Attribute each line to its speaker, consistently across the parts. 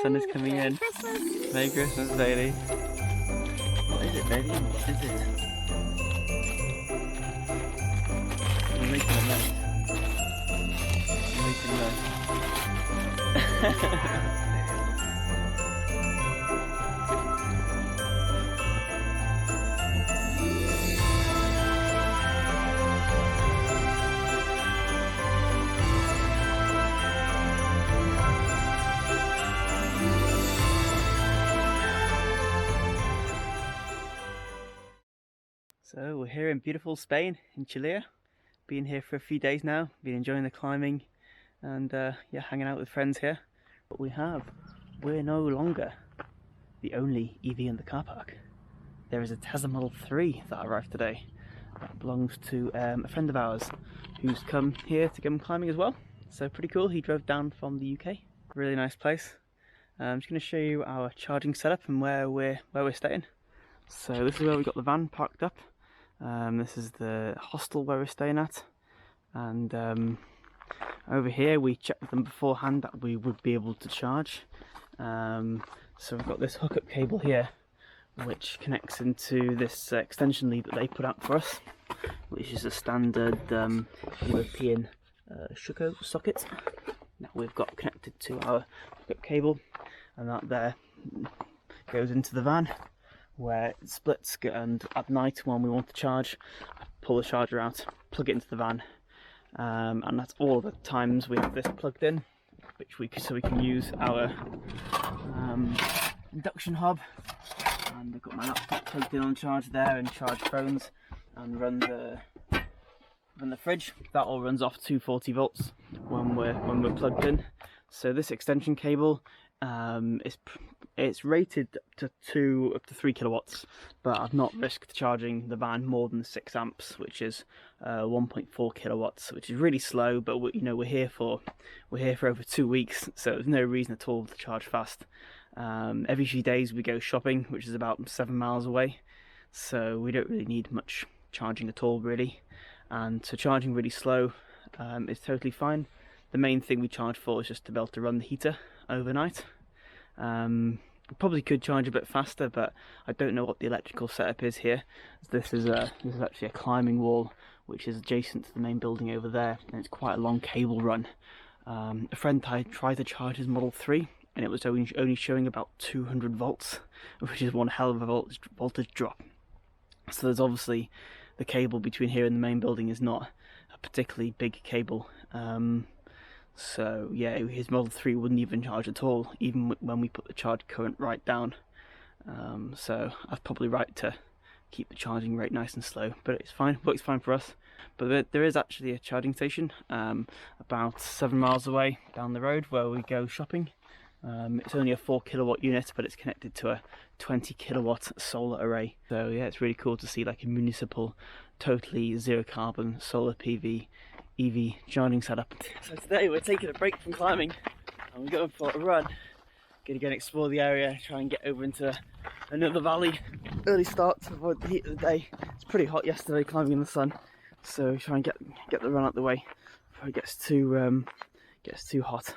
Speaker 1: sun is coming in.
Speaker 2: Christmas.
Speaker 1: Merry Christmas, Bailey. What is it, Bailey? What is it? You're making a mess. You're making a mess. So we're here in beautiful Spain, in Chulilla. Been here for a few days now, been enjoying the climbing and yeah, hanging out with friends here. But we're no longer the only EV in the car park. There is a Tesla Model 3 that arrived today. That belongs to a friend of ours who's come here to go climbing as well. So pretty cool, he drove down from the UK. Really nice place. I'm just going to show you our charging setup and where we're staying. So this is where we got the van parked up. This is the hostel where we're staying at, and over here we checked with them beforehand that we would be able to charge. So we've got this hookup cable here which connects into this extension lead that they put out for us, which is a standard European Shuko socket that we've got connected to our hookup cable, and that there goes into the van where it splits, and at night when we want to charge, pull the charger out, plug it into the van, and that's all the times we have this plugged in, so we can use our induction hob. And I've got my laptop plugged in on charge there, and charge phones and run the fridge. That all runs off 240 volts when we're plugged in. So this extension cable it's rated up to 3 kilowatts, but I've not risked charging the van more than 6 amps, which is 1.4 kilowatts, which is really slow. But we're here for over 2 weeks, so there's no reason at all to charge fast. Every few days we go shopping, which is about 7 miles away, so we don't really need much charging at all, really. And so charging really slow is totally fine. The main thing we charge for is just to be able to run the heater overnight. Probably could charge a bit faster, but I don't know what the electrical setup is here. This is actually a climbing wall which is adjacent to the main building over there, and it's quite a long cable run. A friend tried to charge his Model 3 and it was only showing about 200 volts, which is one hell of a voltage drop. So there's obviously the cable between here and the main building is not a particularly big cable. So yeah, his Model 3 wouldn't even charge at all, even when we put the charge current right down. So I'd probably right to keep the charging rate nice and slow, but it's fine, works fine for us. But there is actually a charging station about 7 miles away down the road where we go shopping. It's only a 4 kilowatt unit, but it's connected to a 20 kilowatt solar array. So yeah, it's really cool to see like a municipal, totally zero carbon solar PV EV charging setup. So today we're taking a break from climbing and we're going for a run. Gonna go and explore the area, try and get over into another valley. Early start to avoid the heat of the day. It's pretty hot yesterday climbing in the sun, so try and get the run out the way before it gets too hot.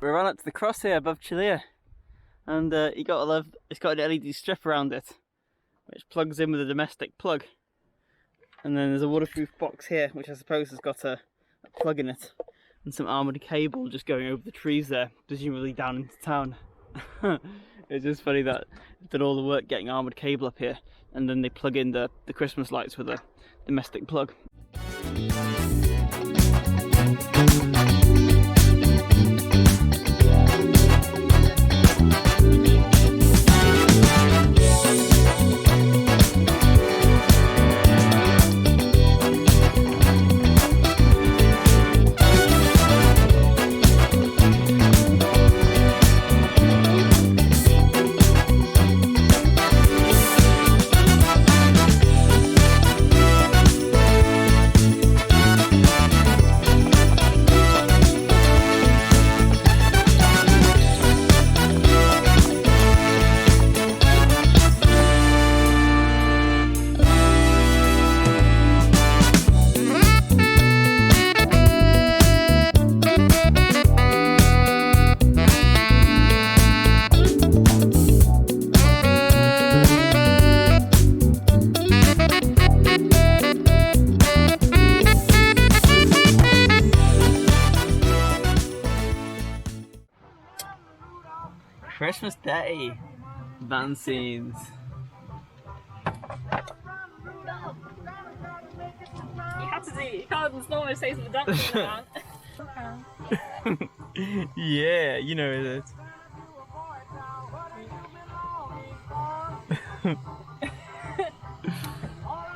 Speaker 1: We ran up to the cross here above Chulilla, and you gotta love, it's got an LED strip around it which plugs in with a domestic plug, and then there's a waterproof box here which I suppose has got a plug in it, and some armoured cable just going over the trees there, presumably down into town. It's just funny that they've done all the work getting armoured cable up here, and then they plug in the Christmas lights with a domestic plug. Christmas Day van scenes.
Speaker 2: You had to do. You can't normally say some dancing in the van.
Speaker 1: Yeah, you know it.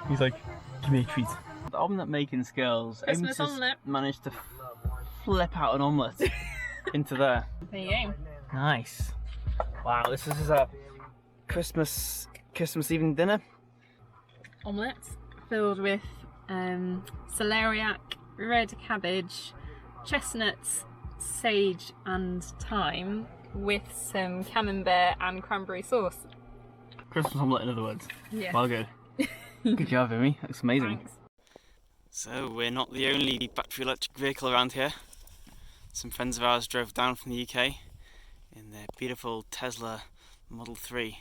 Speaker 1: He's like, give me a treat. The omelette making skills.
Speaker 2: Christmas omelette.
Speaker 1: Managed to flip out an omelette into there.
Speaker 2: There you go.
Speaker 1: Nice. Wow, this is a Christmas evening dinner.
Speaker 2: Omelette filled with celeriac, red cabbage, chestnuts, sage and thyme with some camembert and cranberry sauce.
Speaker 1: Christmas omelette, in other words.
Speaker 2: Yeah.
Speaker 1: Well, good. Good job, Amy. Looks amazing.
Speaker 2: Thanks.
Speaker 1: So we're not the only battery electric vehicle around here. Some friends of ours drove down from the UK in their beautiful Tesla Model 3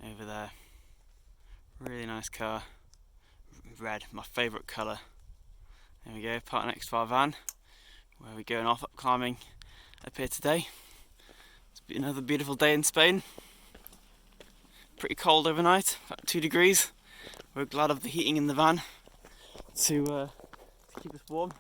Speaker 1: over there. Really nice car. Red, my favourite colour. There we go, parked next to our van, where we're going off up climbing up here today. It's been another beautiful day in Spain. Pretty cold overnight, about 2 degrees. We're glad of the heating in the van to keep us warm.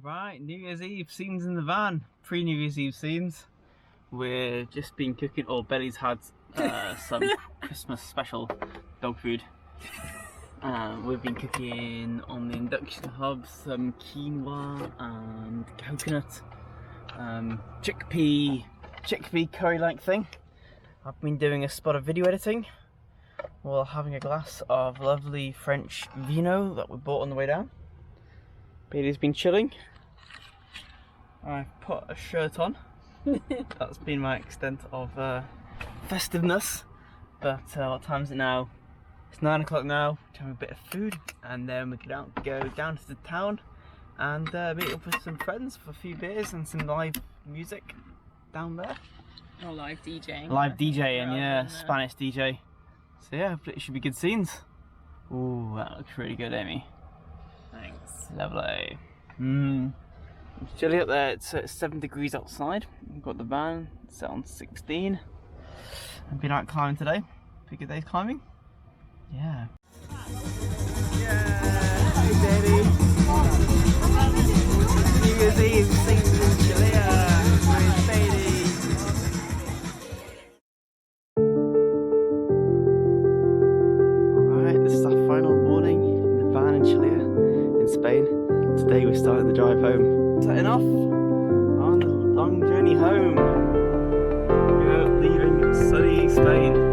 Speaker 1: Right, New Year's Eve scenes in the van. Pre-New Year's Eve scenes. We're just been cooking, or Belly's had some Christmas special dog food. We've been cooking on the induction hob some quinoa and coconut, chickpea curry-like thing. I've been doing a spot of video editing while having a glass of lovely French vino that we bought on the way down. Bailey's been chilling. I've put a shirt on. That's been my extent of festiveness. But what time is it now? It's 9 o'clock now. We have a bit of food, and then we can go down to the town and meet up with some friends for a few beers and some live music down there.
Speaker 2: Or live DJing.
Speaker 1: Live DJing, yeah, Spanish DJ. So yeah, it should be good scenes. Ooh, that looks really good, Amy.
Speaker 2: Thanks.
Speaker 1: Lovely. It's chilly up there. It's 7 degrees outside. We've got the van set on 16. I've been out climbing today. Pretty good day's climbing. Yeah. Yeah. Hey, Daddy. New Year's Eve, sings in Chulilla. Where's Sadie? Alright, this is our final morning in the van in Chulilla in Spain. Today we're starting the drive home. Setting off on the long journey home. We're leaving sunny Spain.